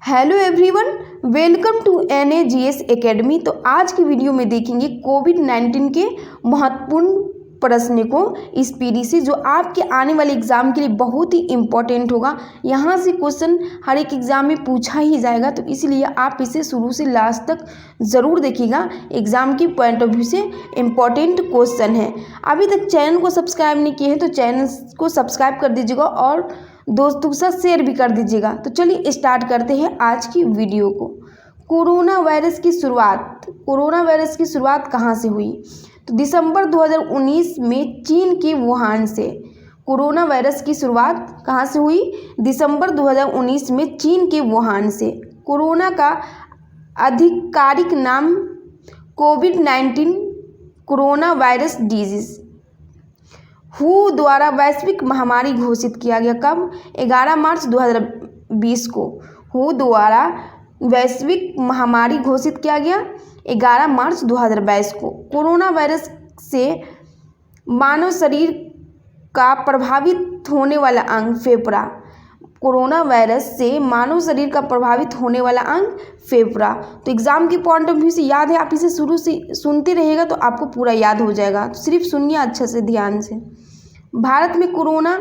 Hello everyone, welcome to NAGS academy. तो आज की वीडियो में देखेंगे कोविड-19 के महत्वपूर्ण प्रश्न को इस पीढ़ी से, जो आपके आने वाले एग्जाम के लिए बहुत ही इम्पोर्टेंट होगा। यहाँ से क्वेश्चन हर एक एग्जाम में पूछा ही जाएगा, तो इसलिए आप इसे शुरू से लास्ट तक ज़रूर देखिएगा। एग्जाम की पॉइंट ऑफ व्यू से इम्पोर्टेंट क्वेश्चन है। अभी तक चैनल को सब्सक्राइब नहीं किए हैं तो चैनल को सब्सक्राइब कर दीजिएगा और दोस्तों के साथ शेयर भी कर दीजिएगा। तो चलिए स्टार्ट करते हैं आज की वीडियो को। कोरोना वायरस की शुरुआत कहाँ से हुई? तो दिसंबर 2019 में चीन के वुहान से। कोरोना वायरस की शुरुआत कहाँ से हुई? दिसंबर 2019 में चीन के वुहान से। कोरोना का आधिकारिक नाम कोविड-19 कोरोना वायरस डिजीज WHO द्वारा वैश्विक महामारी घोषित किया गया। कब? 11 मार्च 2020 को WHO द्वारा वैश्विक महामारी घोषित किया गया 11 मार्च 2022 को। कोरोना वायरस से मानव शरीर का प्रभावित होने वाला अंग फेफड़ा। कोरोना वायरस से मानव शरीर का प्रभावित होने वाला अंग फेफड़ा। तो एग्जाम के पॉइंट ऑफ व्यू से याद है, आप इसे शुरू से सुनते रहिएगा तो आपको पूरा याद हो जाएगा। तो सिर्फ सुनिए अच्छे से ध्यान से। भारत में कोरोना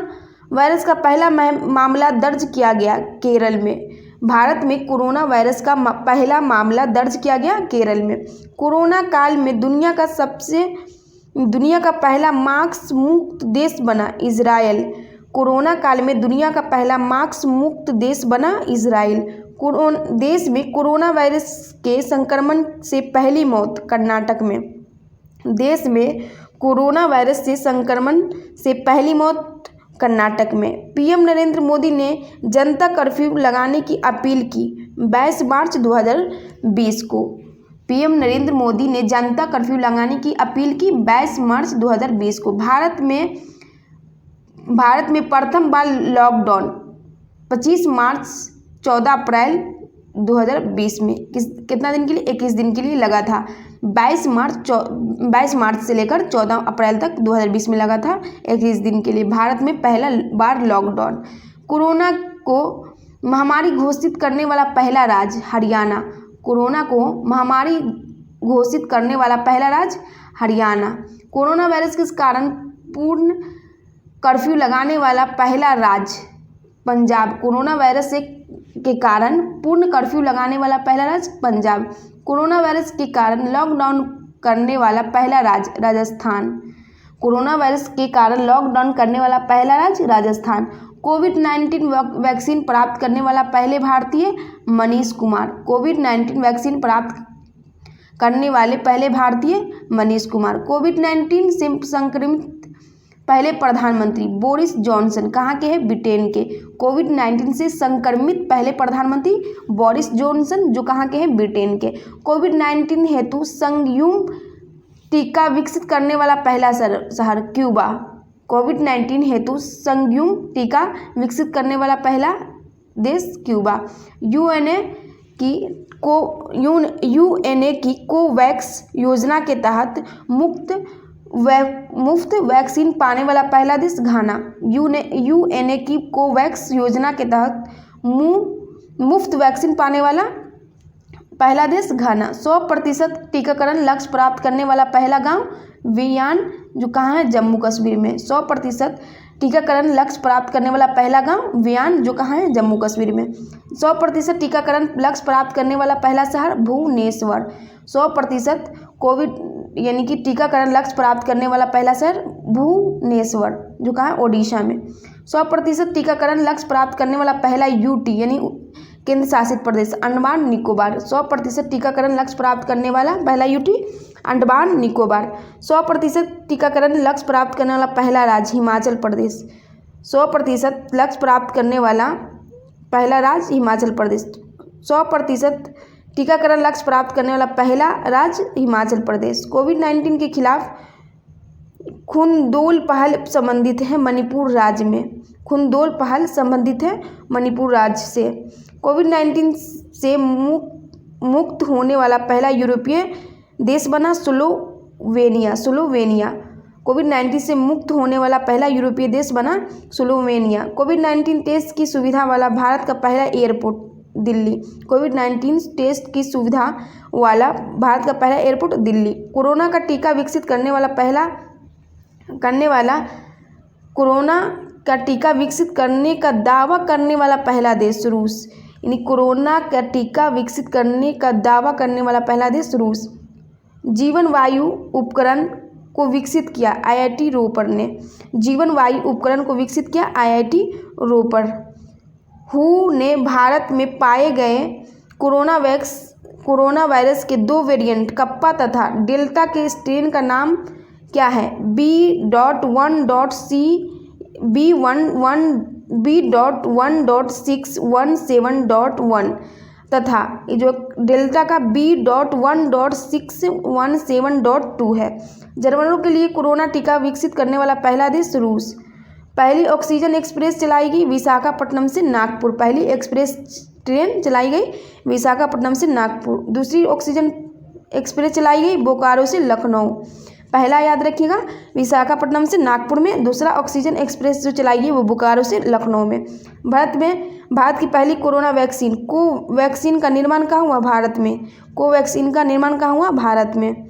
वायरस का पहला मामला दर्ज किया गया केरल में। भारत में कोरोना वायरस का पहला मामला दर्ज किया गया केरल में। कोरोना काल में दुनिया का पहला मास्क मुक्त देश बना इजराइल। कोरोना काल में दुनिया का पहला मास्क मुक्त देश बना इजराइल। देश में कोरोना वायरस के संक्रमण से पहली मौत कर्नाटक में। देश में कोरोना वायरस से संक्रमण से पहली मौत कर्नाटक में। पीएम नरेंद्र मोदी ने जनता कर्फ्यू लगाने की अपील की 22 मार्च 2020 को। पीएम नरेंद्र मोदी ने जनता कर्फ्यू लगाने की अपील की 22 मार्च 2020 को। भारत में प्रथम बार लॉकडाउन 25 मार्च 14 अप्रैल 2020 में कितना दिन के लिए? 21 दिन के लिए लगा था। 22 मार्च से लेकर 14 अप्रैल तक 2020 में लगा था 21 दिन के लिए। भारत में पहला बार लॉकडाउन। कोरोना को महामारी घोषित करने वाला पहला राज्य हरियाणा। कोरोना को महामारी घोषित करने वाला पहला राज्य हरियाणा। कोरोना वायरस के कारण पूर्ण कर्फ्यू लगाने वाला पहला राज्य पंजाब। कोरोना वायरस के कारण पूर्ण कर्फ्यू लगाने वाला पहला राज्य पंजाब। कोरोना वायरस के कारण लॉकडाउन करने वाला पहला राज्य राजस्थान। कोरोना वायरस के कारण लॉकडाउन करने वाला पहला राज्य राजस्थान। कोविड-19 वैक्सीन प्राप्त करने वाला पहले भारतीय मनीष कुमार। कोविड-19 वैक्सीन प्राप्त करने वाले पहले भारतीय मनीष कुमार। कोविड-19 से संक्रमित पहले प्रधानमंत्री बोरिस जॉनसन। कहाँ के हैं? ब्रिटेन के। कोविड-19 से संक्रमित पहले प्रधानमंत्री बोरिस जॉनसन, जो कहाँ के हैं? ब्रिटेन के। कोविड-19 हेतु संयुग्म टीका विकसित करने वाला पहला शहर क्यूबा। कोविड-19 हेतु संयुग्म टीका विकसित करने वाला पहला देश क्यूबा। यूएनए की कोवैक्स योजना के तहत मुफ्त वैक्सीन पाने वाला पहला देश घाना। यूएनए की कोवैक्स योजना के तहत मुफ्त वैक्सीन पाने वाला पहला देश घाना। 100% टीकाकरण लक्ष्य प्राप्त करने वाला पहला गांव वियान, जो कहाँ है? जम्मू कश्मीर में। 100% टीकाकरण लक्ष्य प्राप्त करने वाला पहला गांव वियान, जो कहाँ है? जम्मू कश्मीर में। 100% टीकाकरण लक्ष्य प्राप्त करने वाला पहला शहर भुवनेश्वर। 100% कोविड यानी कि टीकाकरण लक्ष्य प्राप्त करने वाला पहला शहर भुवनेश्वर, जो कहाँ है? ओडिशा में। 100% टीकाकरण लक्ष्य प्राप्त करने वाला पहला यूटी यानी केंद्र शासित प्रदेश अंडमान निकोबार। 100% टीकाकरण लक्ष्य प्राप्त करने वाला पहला यूटी अंडमान निकोबार। 100% टीकाकरण लक्ष्य प्राप्त करने वाला पहला राज्य हिमाचल प्रदेश। 100% लक्ष्य प्राप्त करने वाला पहला राज्य हिमाचल प्रदेश। 100% टीकाकरण लक्ष्य प्राप्त करने वाला पहला राज्य हिमाचल प्रदेश। कोविड-19 के खिलाफ खूनदोल पहल संबंधित है मणिपुर राज्य में। खूनदोल पहल संबंधित है मणिपुर राज्य से। कोविड-19 से मुक्त होने वाला पहला यूरोपीय देश बना स्लोवेनिया। कोविड-19 से मुक्त होने वाला पहला यूरोपीय देश बना स्लोवेनिया। कोविड-19 टेस्ट की सुविधा वाला भारत का पहला एयरपोर्ट दिल्ली। कोविड-19 टेस्ट की सुविधा वाला भारत का पहला एयरपोर्ट दिल्ली। कोरोना का टीका विकसित करने वाला दावा करने वाला पहला देश रूस। यानी कोरोना का टीका विकसित करने का दावा करने वाला पहला देश रूस। जीवन वायु उपकरण को विकसित किया IIT रोपड़ ने। जीवन वायु उपकरण को विकसित किया IIT रोपड़। हू ने भारत में पाए गए कोरोना वायरस के 2 वेरिएंट कप्पा तथा डेल्टा के स्ट्रेन का नाम क्या है? B.1.617.1 तथा जो डेल्टा का B.1.617.2 है। जर्मनों के लिए कोरोना टीका विकसित करने वाला पहला देश रूस। पहली ऑक्सीजन एक्सप्रेस चलाई गई विशाखापट्टनम से नागपुर। पहली एक्सप्रेस ट्रेन चलाई गई विशाखापट्टनम से नागपुर। दूसरी ऑक्सीजन एक्सप्रेस चलाई गई बोकारो से लखनऊ। पहला याद रखिएगा विशाखापट्टनम से नागपुर में, दूसरा ऑक्सीजन एक्सप्रेस जो चलाई गई वो बोकारो से लखनऊ में। भारत की पहली कोरोना वैक्सीन कोवैक्सीन का निर्माण कहाँ हुआ? भारत में। कोवैक्सीन का निर्माण कहाँ हुआ? भारत में।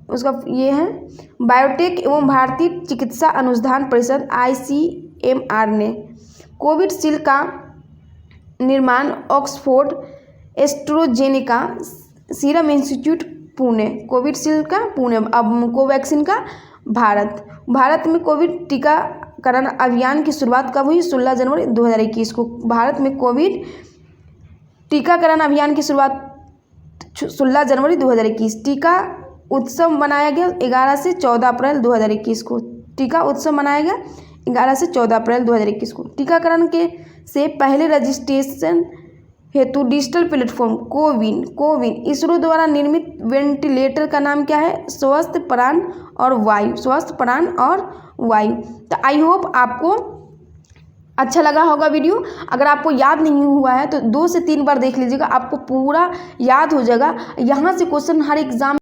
उसका ये है बायोटेक एवं भारतीय चिकित्सा अनुसंधान परिषद ICMR ने। कोविशील्ड का निर्माण Oxford AstraZeneca serum institute Pune. Covishield का पुणे। अब कोवैक्सीन का भारत में कोविड टीकाकरण अभियान की शुरुआत कब हुई? 16 जनवरी 2021 को भारत में कोविड टीकाकरण अभियान की शुरुआत 16 जनवरी 2021। टीका उत्सव मनाया गया 11 से 14 अप्रैल 2021 को। टीका उत्सव मनाया गया 11 से 14 अप्रैल 2021 को। टीकाकरण से पहले रजिस्ट्रेशन हेतु डिजिटल प्लेटफॉर्म कोविन इसरो द्वारा निर्मित वेंटिलेटर का नाम क्या है? स्वस्थ प्राण और वायु। तो आई होप आपको अच्छा लगा होगा वीडियो। अगर आपको याद नहीं हुआ है तो 2 से 3 बार देख लीजिएगा, आपको पूरा याद हो जाएगा। यहाँ से क्वेश्चन हर एग्जाम